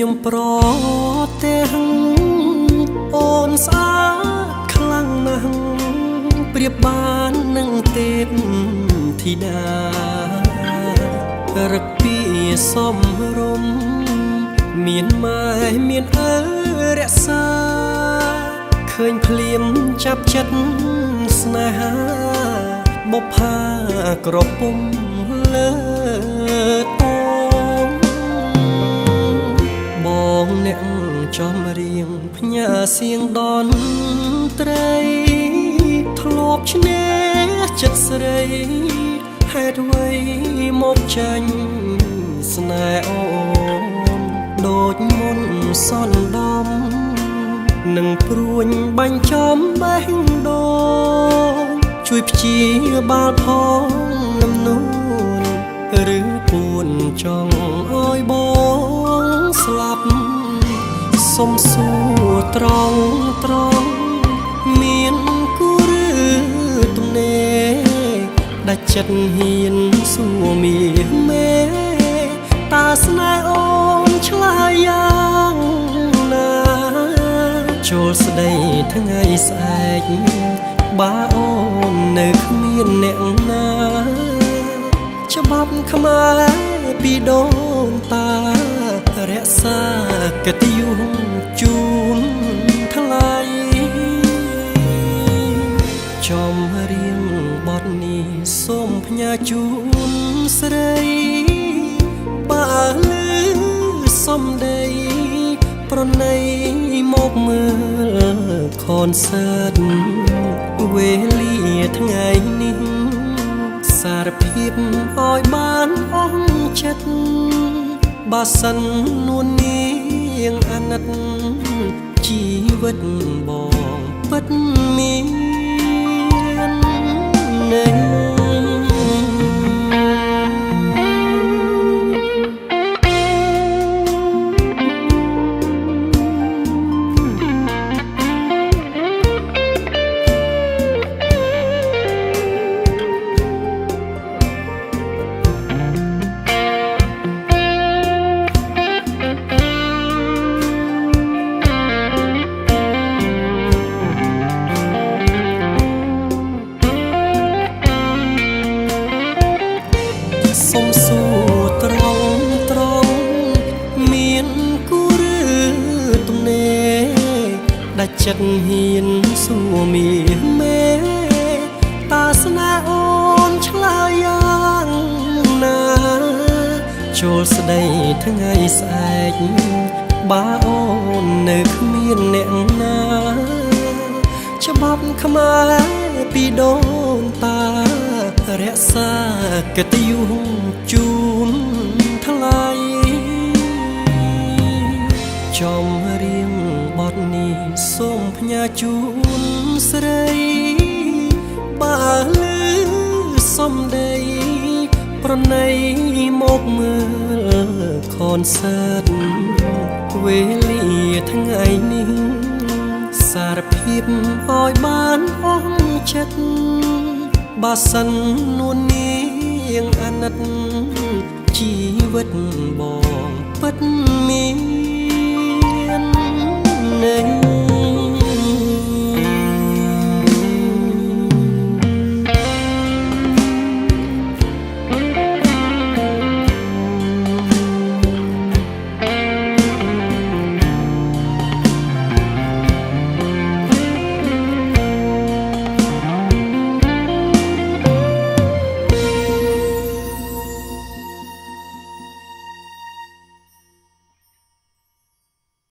ខ្ញុំប្រទេសអូនស្អាតខ្លាំងណាស់ប្រៀបបាននឹងទេពធីតារកពីសំរុំមានម៉ែមានឪរក្សាឃើញភ្លៀមចាប់ចិត្តស្នេហាបុប្ផាក្រពុំលើតងបងអ្នកចំរៀងផ្ញើសៀងដនត្រីធ្លាប់ឈ្នះចិត្តស្រីហេតុអ្វីមកចាញ់ស្នេហ៍អូនដូចមុនសន្តំនឹងព្រួញបាញ់ចំបេះដូងជួយព្យាបាលផងនឹងនួនឬពួនចង់ឲ្យបងស្លាប់សុំសួរត្រង់មានគូឬទំនេរដាច់ចិត្តហ៊ានសួរមាមេតើស្នេហ៍អូនឆ្លើយយ៉ាងណាចូលស្ដីថ្ងៃស្អែកបើអូននៅគ្មានអ្នកណាច្បាប់ខ្មែរពីដូនតារក្សាកិត្តិយសជូនថ្លៃចំរៀងបទនេះសូមផ្ញើជូនស្រីបើលឺសំដីប្រណីមកមើលខនសើតវេលាថ្ងៃនេះសារភាពឲ្យបានអស់ចិត្តបើសិននួននាងអាណិតជីវិតបងពិតមាននៅសុំសួរត្រង់មានគូឬទំនេរដាច់ចិត្តហ៊ានសួរមាមេតើស្នេហ៍អូនឆ្លើយយ៉ាងណាចូលស្ដីថ្ងៃស្អែកបើអូននៅគ្មានអ្នកណាច្បាប់ខ្មែរពីដូនតារក្សាកិត្តិយសជូនថ្លៃចំរៀងបទនេះសូមផ្ញើជូនស្រីបើលឺសំដីប្រណីមកមើលខនសើតវេលាថ្ងៃនេះសារភាពឲ្យបានអស់ចិត្តបើសិននួននាងអាណិតជីវិតបងពិតមាន